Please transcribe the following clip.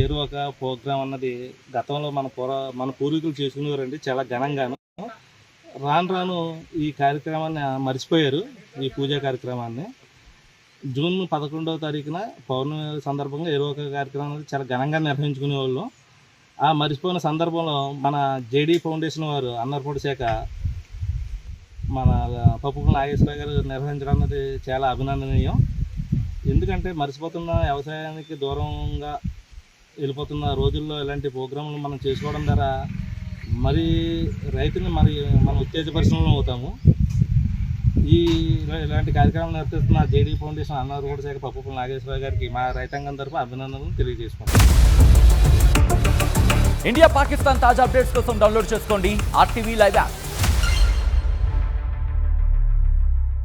ఏరువాక programme అన్నది గతంలో మన పూర్వీకులు చేసుకునేవారండి, చాలా ఘనంగాను. రాను రాను ఈ కార్యక్రమాన్ని మర్చిపోయారు. ఈ పూజా కార్యక్రమాన్ని జూన్ 11వ తారీఖున పౌర్ణమి సందర్భంగా ఏరువాక కార్యక్రమం అనేది చాలా ఘనంగా నిర్వహించుకునేవాళ్ళు. ఆ మర్చిపోయిన సందర్భంలో మన జేడీ ఫౌండేషన్ వారు అన్నపూర్ణ శాఖ మన పప్పుల నాగేశ్వరరావు గారు నిర్వహించడం అన్నది చాలా అభినందనీయం. ఎందుకంటే మర్చిపోతున్న వ్యవసాయానికి దూరంగా వెళ్ళిపోతున్న రోజుల్లో ఇలాంటి ప్రోగ్రాంలు మనం చేసుకోవడం ద్వారా మరి రైతుని మనం ఉత్తేజపరిశ్రమలు అవుతాము. ఇలాంటి కార్యక్రమాలు నిర్వహిస్తున్న జేడీ ఫౌండేషన్ అన్నపూర్ణ శాఖ పప్పుల నాగేశ్వరరావు గారికి మా రైతాంగం తరఫున అభినందనలు తెలియజేసుకుంటాం. ఇండియా పాకిస్తాన్ తాజా అప్డేట్స్ కోసం డౌన్లోడ్ చేసుకోండి RTV లైవ్ యాప్.